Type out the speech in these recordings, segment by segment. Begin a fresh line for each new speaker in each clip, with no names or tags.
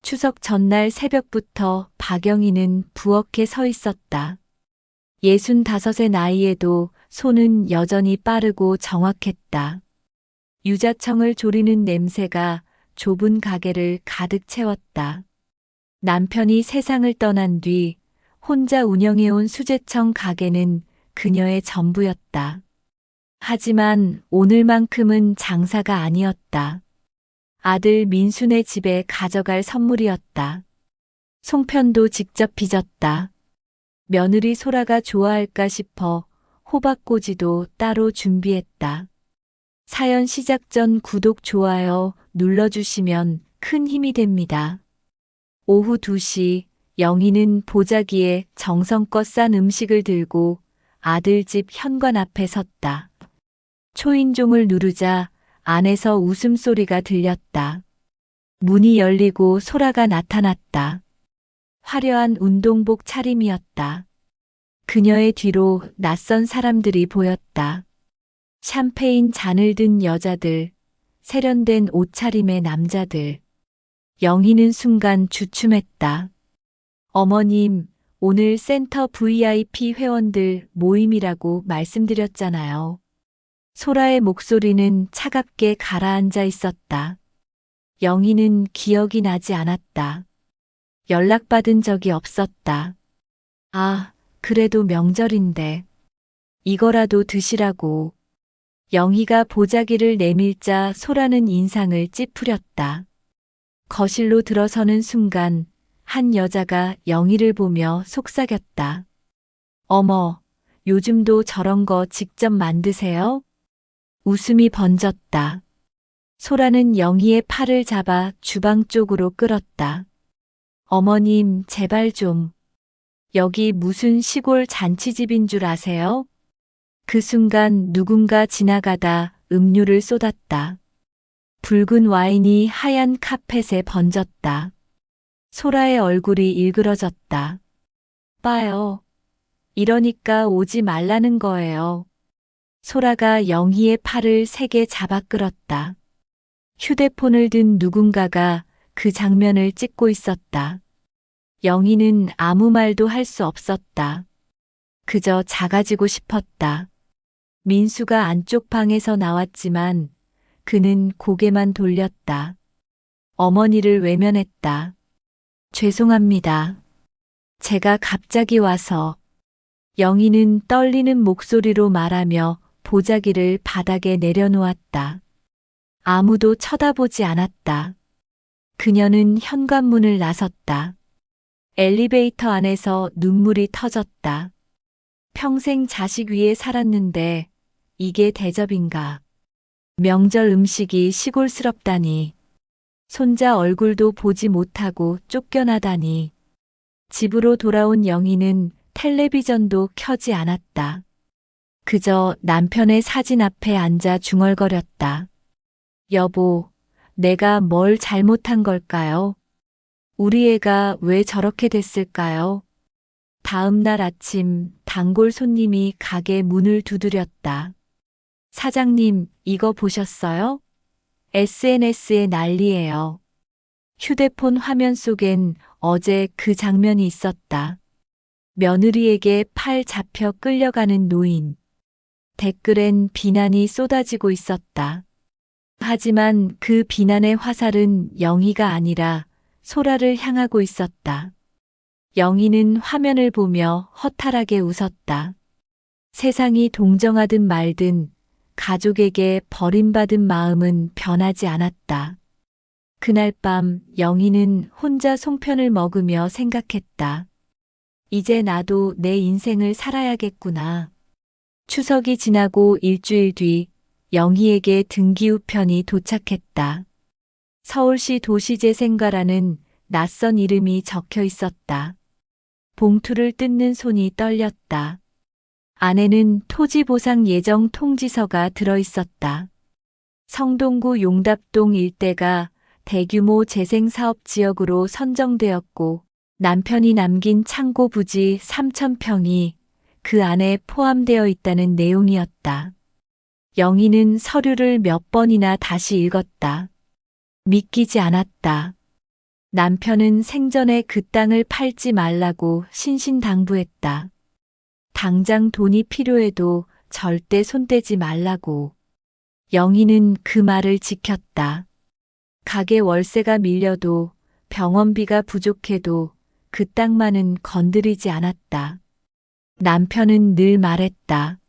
추석 전날 새벽부터 박영희는 부엌에 서 있었다. 65의 나이에도 손은 여전히 빠르고 정확했다. 유자청을 조리는 냄새가 좁은 가게를 가득 채웠다. 남편이 세상을 떠난 뒤 혼자 운영해온 수제청 가게는 그녀의 전부였다. 하지만 오늘만큼은 장사가 아니었다. 아들 민순의 집에 가져갈 선물이었다. 송편도 직접 빚었다. 며느리 소라가 좋아할까 싶어 호박꼬지도 따로 준비했다. 사연 시작 전 구독, 좋아요 눌러주시면 큰 힘이 됩니다. 오후 2시 영희는 보자기에 정성껏 싼 음식을 들고 아들 집 현관 앞에 섰다. 초인종을 누르자 안에서 웃음소리가 들렸다. 문이 열리고 소라가 나타났다. 화려한 운동복 차림이었다. 그녀의 뒤로 낯선 사람들이 보였다. 샴페인 잔을 든 여자들, 세련된 옷차림의 남자들. 영희는 순간 주춤했다. 어머님, 오늘 센터 VIP 회원들 모임이라고 말씀드렸잖아요. 소라의 목소리는 차갑게 가라앉아 있었다. 영희는 기억이 나지 않았다. 연락받은 적이 없었다. 아, 그래도 명절인데. 이거라도 드시라고. 영희가 보자기를 내밀자 소라는 인상을 찌푸렸다. 거실로 들어서는 순간 한 여자가 영희를 보며 속삭였다. 어머, 요즘도 저런 거 직접 만드세요? 웃음이 번졌다. 소라는 영희의 팔을 잡아 주방 쪽으로 끌었다. 어머님, 제발 좀. 여기 무슨 시골 잔치집인 줄 아세요? 그 순간 누군가 지나가다 음료를 쏟았다. 붉은 와인이 하얀 카펫에 번졌다. 소라의 얼굴이 일그러졌다. 빠요. 이러니까 오지 말라는 거예요. 소라가 영희의 팔을 세게 잡아 끌었다. 휴대폰을 든 누군가가 그 장면을 찍고 있었다. 영희는 아무 말도 할 수 없었다. 그저 작아지고 싶었다. 민수가 안쪽 방에서 나왔지만 그는 고개만 돌렸다. 어머니를 외면했다. 죄송합니다. 제가 갑자기 와서. 영희는 떨리는 목소리로 말하며 보자기를 바닥에 내려놓았다. 아무도 쳐다보지 않았다. 그녀는 현관문을 나섰다. 엘리베이터 안에서 눈물이 터졌다. 평생 자식 위에 살았는데 이게 대접인가. 명절 음식이 시골스럽다니. 손자 얼굴도 보지 못하고 쫓겨나다니. 집으로 돌아온 영희는 텔레비전도 켜지 않았다. 그저 남편의 사진 앞에 앉아 중얼거렸다. 여보, 내가 뭘 잘못한 걸까요? 우리 애가 왜 저렇게 됐을까요? 다음 날 아침 단골 손님이 가게 문을 두드렸다. 사장님, 이거 보셨어요? SNS에 난리예요. 휴대폰 화면 속엔 어제 그 장면이 있었다. 며느리에게 팔 잡혀 끌려가는 노인. 댓글엔 비난이 쏟아지고 있었다. 하지만 그 비난의 화살은 영희가 아니라 소라를 향하고 있었다. 영희는 화면을 보며 허탈하게 웃었다. 세상이 동정하든 말든 가족에게 버림받은 마음은 변하지 않았다. 그날 밤 영희는 혼자 송편을 먹으며 생각했다. 이제 나도 내 인생을 살아야겠구나. 추석이 지나고 일주일 뒤 영희에게 등기우편이 도착했다. 서울시 도시재생과라는 낯선 이름이 적혀 있었다. 봉투를 뜯는 손이 떨렸다. 안에는 토지보상 예정 통지서가 들어 있었다. 성동구 용답동 일대가 대규모 재생사업 지역으로 선정되었고 남편이 남긴 창고 부지 3,000평이 그 안에 포함되어 있다는 내용이었다. 영희는 서류를 몇 번이나 다시 읽었다. 믿기지 않았다. 남편은 생전에 그 땅을 팔지 말라고 신신당부했다. 당장 돈이 필요해도 절대 손대지 말라고. 영희는 그 말을 지켰다. 가게 월세가 밀려도 병원비가 부족해도 그 땅만은 건드리지 않았다. 남편은 늘 말했다.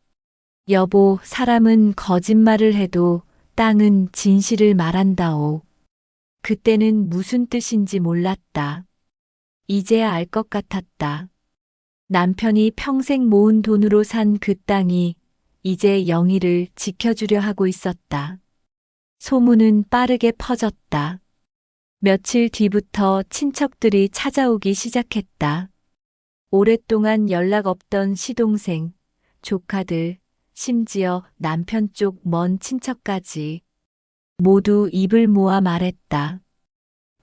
여보, 사람은 거짓말을 해도 땅은 진실을 말한다오. 그때는 무슨 뜻인지 몰랐다. 이제야 알 것 같았다. 남편이 평생 모은 돈으로 산 그 땅이 이제 영희를 지켜주려 하고 있었다. 소문은 빠르게 퍼졌다. 며칠 뒤부터 친척들이 찾아오기 시작했다. 오랫동안 연락 없던 시동생, 조카들, 심지어 남편 쪽 먼 친척까지 모두 입을 모아 말했다.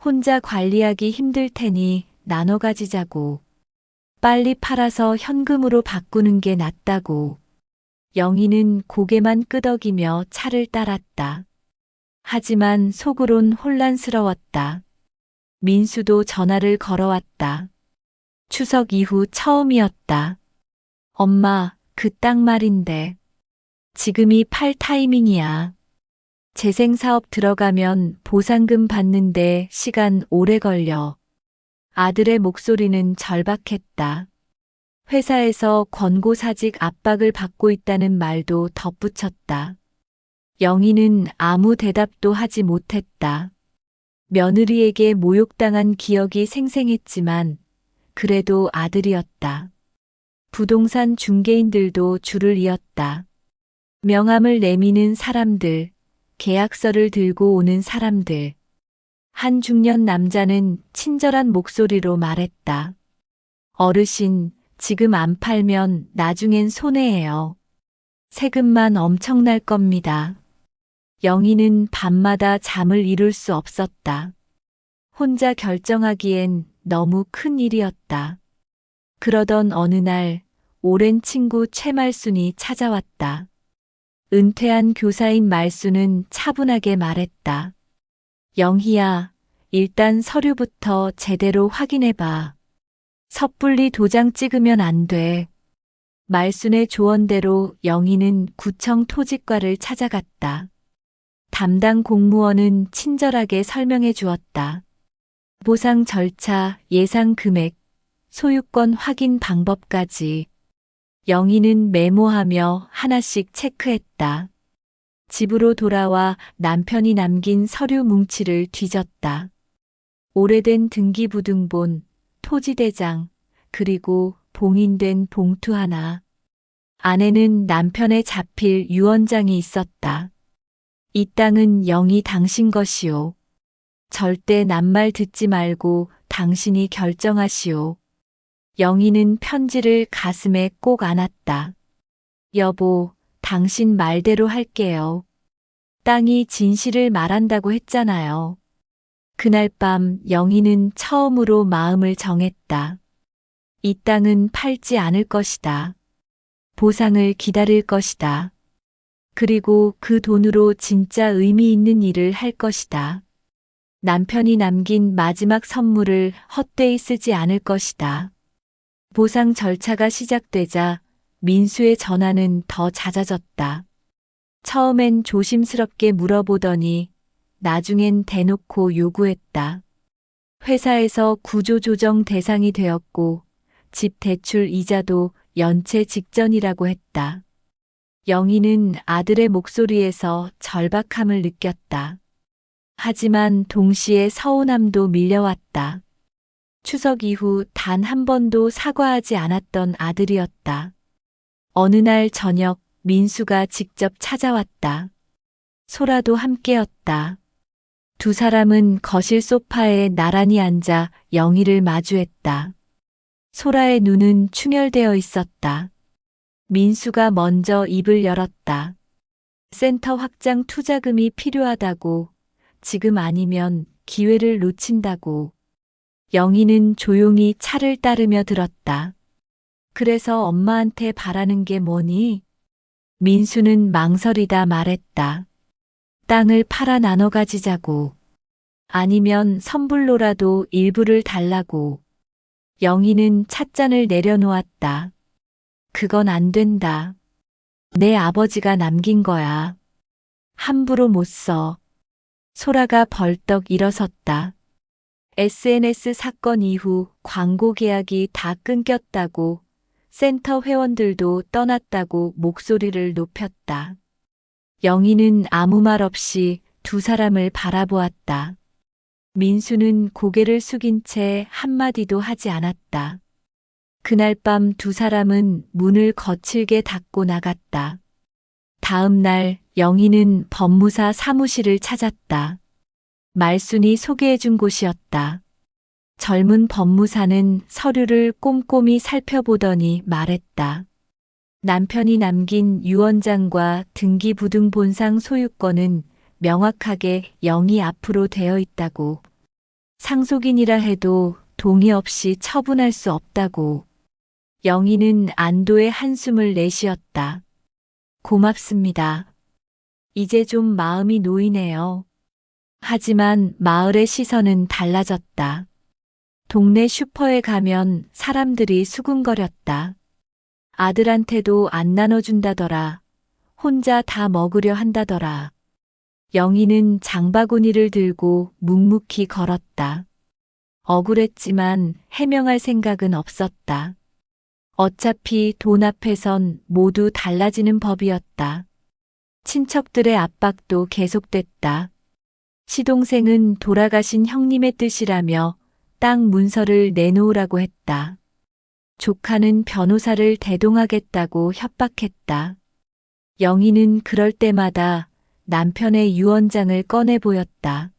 혼자 관리하기 힘들 테니 나눠 가지자고. 빨리 팔아서 현금으로 바꾸는 게 낫다고. 영희는 고개만 끄덕이며 차를 따랐다. 하지만 속으론 혼란스러웠다. 민수도 전화를 걸어왔다. 추석 이후 처음이었다. 엄마, 그 땅 말인데. 지금이 팔 타이밍이야. 재생사업 들어가면 보상금 받는데 시간 오래 걸려. 아들의 목소리는 절박했다. 회사에서 권고사직 압박을 받고 있다는 말도 덧붙였다. 영희는 아무 대답도 하지 못했다. 며느리에게 모욕당한 기억이 생생했지만 그래도 아들이었다. 부동산 중개인들도 줄을 이었다. 명함을 내미는 사람들, 계약서를 들고 오는 사람들. 한 중년 남자는 친절한 목소리로 말했다. 어르신, 지금 안 팔면 나중엔 손해예요. 세금만 엄청날 겁니다. 영희는 밤마다 잠을 이룰 수 없었다. 혼자 결정하기엔 너무 큰 일이었다. 그러던 어느 날 오랜 친구 최말순이 찾아왔다. 은퇴한 교사인 말순은 차분하게 말했다. 영희야, 일단 서류부터 제대로 확인해봐. 섣불리 도장 찍으면 안 돼. 말순의 조언대로 영희는 구청 토지과를 찾아갔다. 담당 공무원은 친절하게 설명해 주었다. 보상 절차, 예상 금액, 소유권 확인 방법까지. 영희는 메모하며 하나씩 체크했다. 집으로 돌아와 남편이 남긴 서류 뭉치를 뒤졌다. 오래된 등기부등본, 토지대장, 그리고 봉인된 봉투 하나. 안에는 남편의 자필 유언장이 있었다. 이 땅은 영희 당신 것이오. 절대 낱말 듣지 말고 당신이 결정하시오. 영희는 편지를 가슴에 꼭 안았다. 여보, 당신 말대로 할게요. 땅이 진실을 말한다고 했잖아요. 그날 밤 영희는 처음으로 마음을 정했다. 이 땅은 팔지 않을 것이다. 보상을 기다릴 것이다. 그리고 그 돈으로 진짜 의미 있는 일을 할 것이다. 남편이 남긴 마지막 선물을 헛되이 쓰지 않을 것이다. 보상 절차가 시작되자 민수의 전화는 더 잦아졌다. 처음엔 조심스럽게 물어보더니 나중엔 대놓고 요구했다. 회사에서 구조조정 대상이 되었고 집 대출 이자도 연체 직전이라고 했다. 영희는 아들의 목소리에서 절박함을 느꼈다. 하지만 동시에 서운함도 밀려왔다. 추석 이후 단 한 번도 사과하지 않았던 아들이었다. 어느 날 저녁 민수가 직접 찾아왔다. 소라도 함께였다. 두 사람은 거실 소파에 나란히 앉아 영희를 마주했다. 소라의 눈은 충혈되어 있었다. 민수가 먼저 입을 열었다. 센터 확장 투자금이 필요하다고, 지금 아니면 기회를 놓친다고. 영희는 조용히 차를 따르며 들었다. 그래서 엄마한테 바라는 게 뭐니? 민수는 망설이다 말했다. 땅을 팔아 나눠 가지자고. 아니면 선불로라도 일부를 달라고. 영희는 찻잔을 내려놓았다. 그건 안 된다. 내 아버지가 남긴 거야. 함부로 못 써. 소라가 벌떡 일어섰다. SNS 사건 이후 광고 계약이 다 끊겼다고, 센터 회원들도 떠났다고 목소리를 높였다. 영희는 아무 말 없이 두 사람을 바라보았다. 민수는 고개를 숙인 채 한마디도 하지 않았다. 그날 밤 두 사람은 문을 거칠게 닫고 나갔다. 다음 날 영희는 법무사 사무실을 찾았다. 말순이 소개해준 곳이었다. 젊은 법무사는 서류를 꼼꼼히 살펴보더니 말했다. 남편이 남긴 유언장과 등기부등본상 소유권은 명확하게 영희 앞으로 되어 있다고. 상속인이라 해도 동의 없이 처분할 수 없다고. 영희는 안도의 한숨을 내쉬었다. 고맙습니다. 이제 좀 마음이 놓이네요. 하지만 마을의 시선은 달라졌다. 동네 슈퍼에 가면 사람들이 수군거렸다. 아들한테도 안 나눠준다더라. 혼자 다 먹으려 한다더라. 영희는 장바구니를 들고 묵묵히 걸었다. 억울했지만 해명할 생각은 없었다. 어차피 돈 앞에선 모두 달라지는 법이었다. 친척들의 압박도 계속됐다. 시동생은 돌아가신 형님의 뜻이라며 땅 문서를 내놓으라고 했다. 조카는 변호사를 대동하겠다고 협박했다. 영희는 그럴 때마다 남편의 유언장을 꺼내 보였다.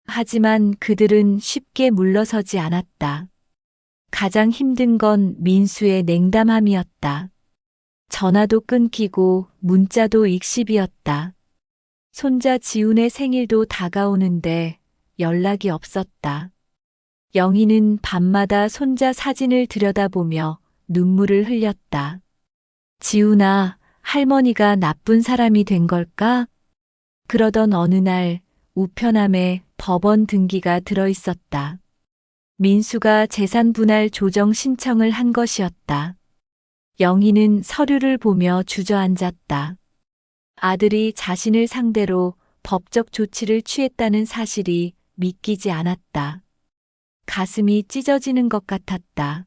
하지만 그들은 쉽게 물러서지 않았다. 가장 힘든 건 민수의 냉담함이었다. 전화도 끊기고 문자도 익십이었다. 손자 지훈의 생일도 다가오는데 연락이 없었다. 영희는 밤마다 손자 사진을 들여다보며 눈물을 흘렸다. 지훈아, 할머니가 나쁜 사람이 된 걸까? 그러던 어느 날 우편함에 법원 등기가 들어 있었다. 민수가 재산 분할 조정 신청을 한 것이었다. 영희는 서류를 보며 주저앉았다. 아들이 자신을 상대로 법적 조치를 취했다는 사실이 믿기지 않았다. 가슴이 찢어지는 것 같았다.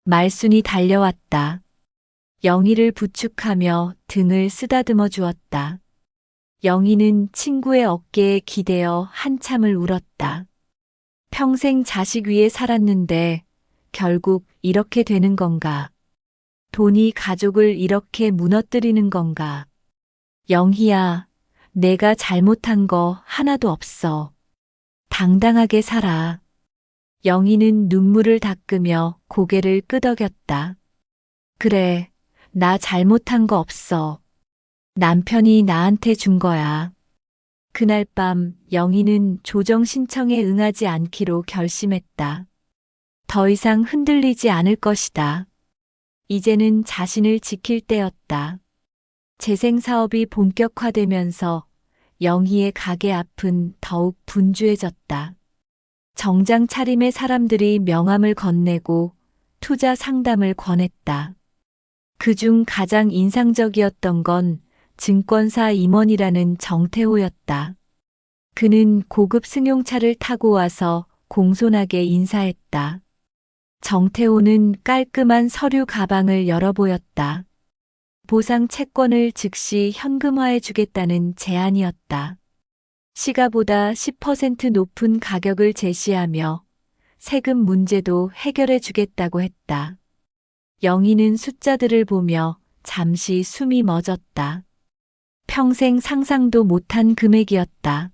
말순이 달려왔다. 영희를 부축하며 등을 쓰다듬어 주었다. 영희는 친구의 어깨에 기대어 한참을 울었다. 평생 자식 위에 살았는데 결국 이렇게 되는 건가? 돈이 가족을 이렇게 무너뜨리는 건가? 영희야, 내가 잘못한 거 하나도 없어. 당당하게 살아. 영희는 눈물을 닦으며 고개를 끄덕였다. 그래, 나 잘못한 거 없어. 남편이 나한테 준 거야. 그날 밤 영희는 조정 신청에 응하지 않기로 결심했다. 더 이상 흔들리지 않을 것이다. 이제는 자신을 지킬 때였다. 재생 사업이 본격화되면서 영희의 가게 앞은 더욱 분주해졌다. 정장 차림의 사람들이 명함을 건네고 투자 상담을 권했다. 그중 가장 인상적이었던 건 증권사 임원이라는 정태호였다. 그는 고급 승용차를 타고 와서 공손하게 인사했다. 정태호는 깔끔한 서류 가방을 열어 보였다. 보상 채권을 즉시 현금화해 주겠다는 제안이었다. 시가보다 10% 높은 가격을 제시하며 세금 문제도 해결해 주겠다고 했다. 영희는 숫자들을 보며 잠시 숨이 멎었다. 평생 상상도 못한 금액이었다.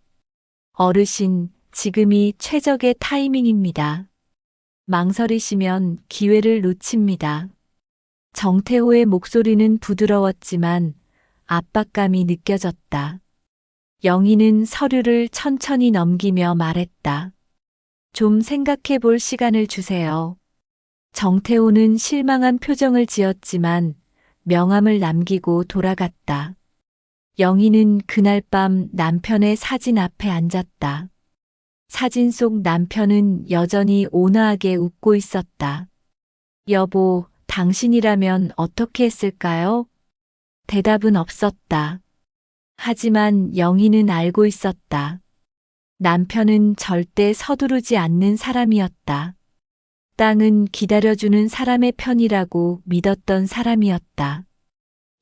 어르신, 지금이 최적의 타이밍입니다. 망설이시면 기회를 놓칩니다. 정태호의 목소리는 부드러웠지만 압박감이 느껴졌다. 영희는 서류를 천천히 넘기며 말했다. 좀 생각해 볼 시간을 주세요. 정태호는 실망한 표정을 지었지만 명함을 남기고 돌아갔다. 영희는 그날 밤 남편의 사진 앞에 앉았다. 사진 속 남편은 여전히 온화하게 웃고 있었다. 여보, 당신이라면 어떻게 했을까요? 대답은 없었다. 하지만 영희는 알고 있었다. 남편은 절대 서두르지 않는 사람이었다. 땅은 기다려주는 사람의 편이라고 믿었던 사람이었다.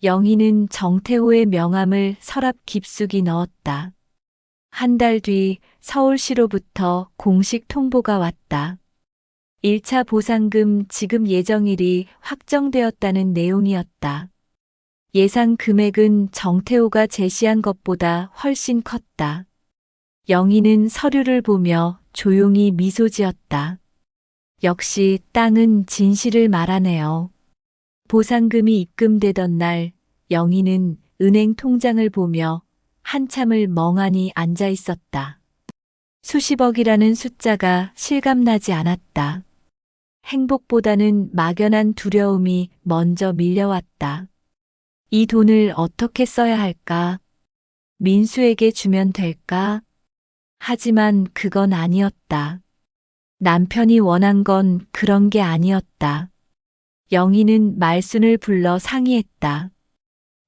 영희는 정태호의 명함을 서랍 깊숙이 넣었다. 한 달 뒤 서울시로부터 공식 통보가 왔다. 1차 보상금 지급 예정일이 확정되었다는 내용이었다. 예상 금액은 정태호가 제시한 것보다 훨씬 컸다. 영희는 서류를 보며 조용히 미소 지었다. 역시 땅은 진실을 말하네요. 보상금이 입금되던 날 영희는 은행 통장을 보며 한참을 멍하니 앉아 있었다. 수십억이라는 숫자가 실감나지 않았다. 행복보다는 막연한 두려움이 먼저 밀려왔다. 이 돈을 어떻게 써야 할까? 민수에게 주면 될까? 하지만 그건 아니었다. 남편이 원한 건 그런 게 아니었다. 영희는 말순을 불러 상의했다.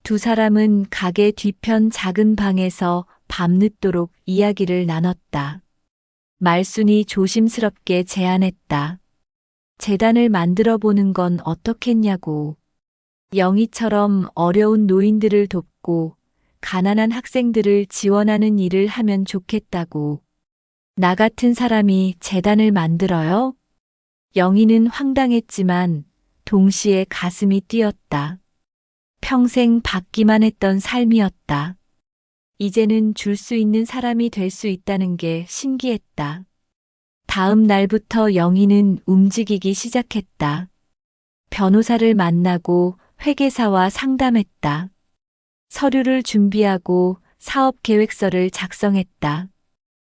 두 사람은 가게 뒤편 작은 방에서 밤늦도록 이야기를 나눴다. 말순이 조심스럽게 제안했다. 재단을 만들어 보는 건 어떻겠냐고. 영희처럼 어려운 노인들을 돕고 가난한 학생들을 지원하는 일을 하면 좋겠다고. 나 같은 사람이 재단을 만들어요? 영희는 황당했지만 동시에 가슴이 뛰었다. 평생 받기만 했던 삶이었다. 이제는 줄 수 있는 사람이 될 수 있다는 게 신기했다. 다음 날부터 영희는 움직이기 시작했다. 변호사를 만나고 회계사와 상담했다. 서류를 준비하고 사업 계획서를 작성했다.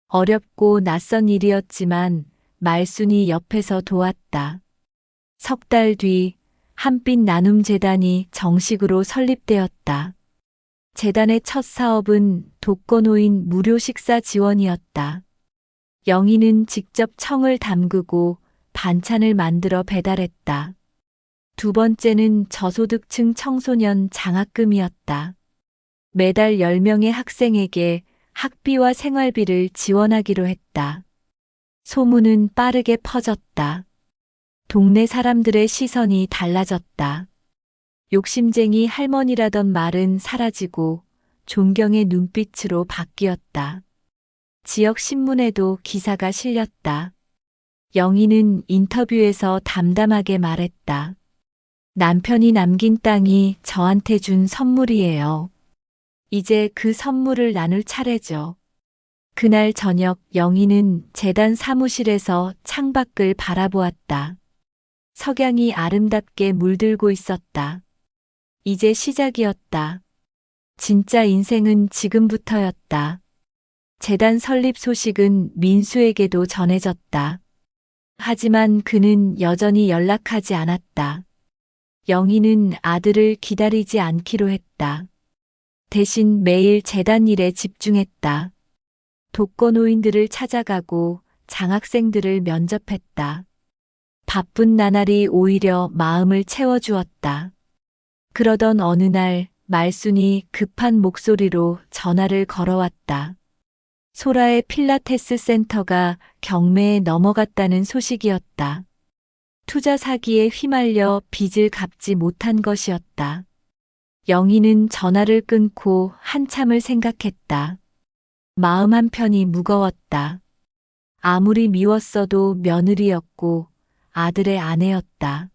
어렵고 낯선 일이었지만 말순이 옆에서 도왔다. 석 달 뒤 한빛 나눔 재단이 정식으로 설립되었다. 재단의 첫 사업은 독거노인 무료 식사 지원이었다. 영희는 직접 청을 담그고 반찬을 만들어 배달했다. 두 번째는 저소득층 청소년 장학금이었다. 매달 10명의 학생에게 학비와 생활비를 지원하기로 했다. 소문은 빠르게 퍼졌다. 동네 사람들의 시선이 달라졌다. 욕심쟁이 할머니라던 말은 사라지고 존경의 눈빛으로 바뀌었다. 지역 신문에도 기사가 실렸다. 영희는 인터뷰에서 담담하게 말했다. 남편이 남긴 땅이 저한테 준 선물이에요. 이제 그 선물을 나눌 차례죠. 그날 저녁 영희는 재단 사무실에서 창밖을 바라보았다. 석양이 아름답게 물들고 있었다. 이제 시작이었다. 진짜 인생은 지금부터였다. 재단 설립 소식은 민수에게도 전해졌다. 하지만 그는 여전히 연락하지 않았다. 영희는 아들을 기다리지 않기로 했다. 대신 매일 재단 일에 집중했다. 독거노인들을 찾아가고 장학생들을 면접했다. 바쁜 나날이 오히려 마음을 채워주었다. 그러던 어느 날 말순이 급한 목소리로 전화를 걸어왔다. 소라의 필라테스 센터가 경매에 넘어갔다는 소식이었다. 투자 사기에 휘말려 빚을 갚지 못한 것이었다. 영희는 전화를 끊고 한참을 생각했다. 마음 한편이 무거웠다. 아무리 미웠어도 며느리였고 아들의 아내였다.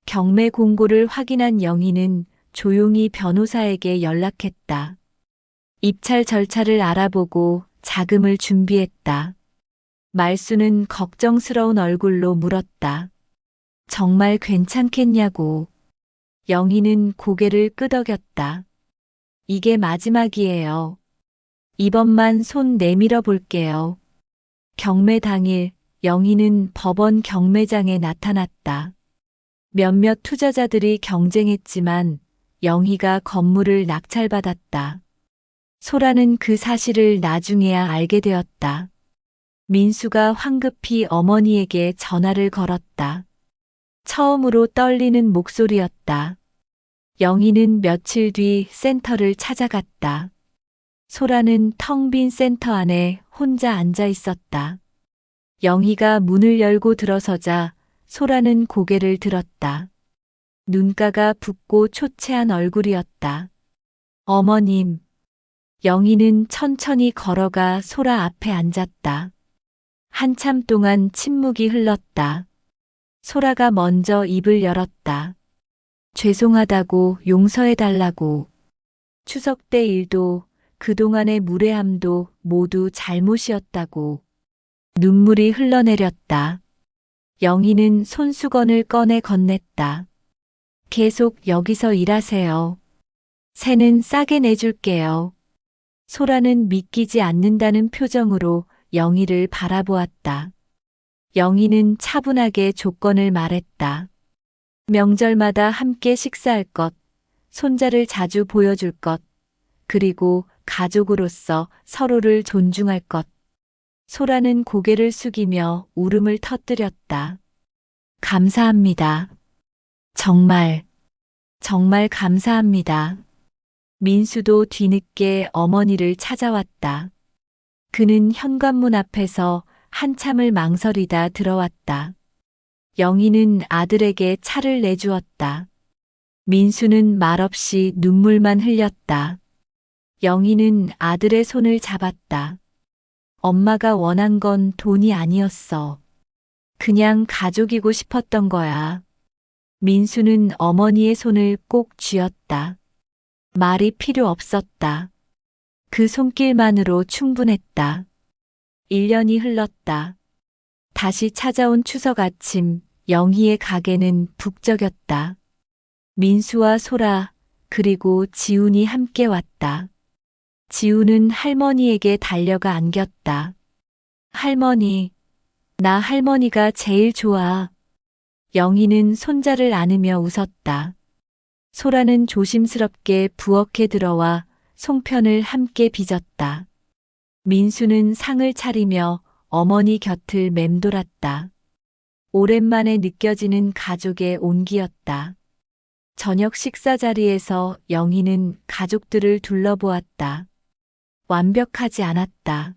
경매 공고를 확인한 영희는 조용히 변호사에게 연락했다. 입찰 절차를 알아보고 자금을 준비했다. 말수는 걱정스러운 얼굴로 물었다. 정말 괜찮겠냐고. 영희는 고개를 끄덕였다. 이게 마지막이에요. 이번만 손 내밀어 볼게요. 경매 당일 영희는 법원 경매장에 나타났다. 몇몇 투자자들이 경쟁했지만 영희가 건물을 낙찰받았다. 소라는 그 사실을 나중에야 알게 되었다. 민수가 황급히 어머니에게 전화를 걸었다. 처음으로 떨리는 목소리였다. 영희는 며칠 뒤 센터를 찾아갔다. 소라는 텅 빈 센터 안에 혼자 앉아 있었다. 영희가 문을 열고 들어서자 소라는 고개를 들었다. 눈가가 붓고 초췌한 얼굴이었다. 어머님. 영희는 천천히 걸어가 소라 앞에 앉았다. 한참 동안 침묵이 흘렀다. 소라가 먼저 입을 열었다. 죄송하다고 용서해달라고. 추석 때 일도 그동안의 무례함도 모두 잘못이었다고. 눈물이 흘러내렸다. 영희는 손수건을 꺼내 건넸다. 계속 여기서 일하세요. 새는 싸게 내줄게요. 소라는 믿기지 않는다는 표정으로 영희를 바라보았다. 영희는 차분하게 조건을 말했다. 명절마다 함께 식사할 것, 손자를 자주 보여줄 것, 그리고 가족으로서 서로를 존중할 것. 소라는 고개를 숙이며 울음을 터뜨렸다. 감사합니다. 정말 감사합니다. 민수도 뒤늦게 어머니를 찾아왔다. 그는 현관문 앞에서 한참을 망설이다 들어왔다. 영희는 아들에게 차를 내주었다. 민수는 말없이 눈물만 흘렸다. 영희는 아들의 손을 잡았다. 엄마가 원한 건 돈이 아니었어. 그냥 가족이고 싶었던 거야. 민수는 어머니의 손을 꼭 쥐었다. 말이 필요 없었다. 그 손길만으로 충분했다. 1년이 흘렀다. 다시 찾아온 추석 아침, 영희의 가게는 북적였다. 민수와 소라, 그리고 지훈이 함께 왔다. 지훈은 할머니에게 달려가 안겼다. 할머니, 나 할머니가 제일 좋아. 영희는 손자를 안으며 웃었다. 소라는 조심스럽게 부엌에 들어와 송편을 함께 빚었다. 민수는 상을 차리며 어머니 곁을 맴돌았다. 오랜만에 느껴지는 가족의 온기였다. 저녁 식사 자리에서 영희는 가족들을 둘러보았다. 완벽하지 않았다.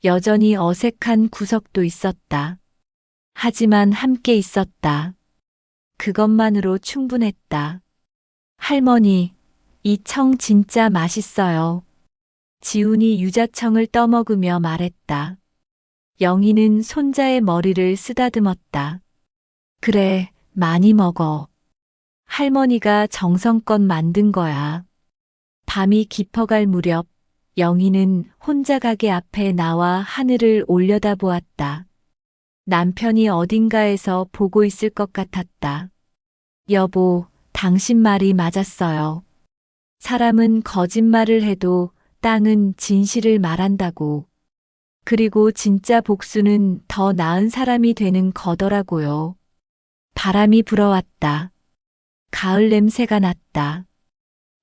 여전히 어색한 구석도 있었다. 하지만 함께 있었다. 그것만으로 충분했다. 할머니, 이 청 진짜 맛있어요. 지훈이 유자청을 떠먹으며 말했다. 영희는 손자의 머리를 쓰다듬었다. 그래, 많이 먹어. 할머니가 정성껏 만든 거야. 밤이 깊어갈 무렵 영희는 혼자 가게 앞에 나와 하늘을 올려다보았다. 남편이 어딘가에서 보고 있을 것 같았다. 여보, 당신 말이 맞았어요. 사람은 거짓말을 해도 땅은 진실을 말한다고. 그리고 진짜 복수는 더 나은 사람이 되는 거더라고요. 바람이 불어왔다. 가을 냄새가 났다.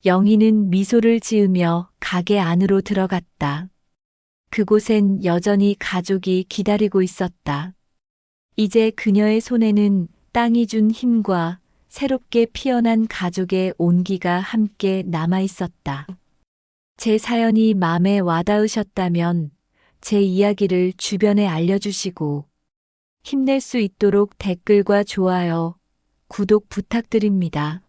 영희는 미소를 지으며 가게 안으로 들어갔다. 그곳엔 여전히 가족이 기다리고 있었다. 이제 그녀의 손에는 땅이 준 힘과 새롭게 피어난 가족의 온기가 함께 남아 있었다. 제 사연이 마음에 와닿으셨다면 제 이야기를 주변에 알려주시고 힘낼 수 있도록 댓글과 좋아요, 구독 부탁드립니다.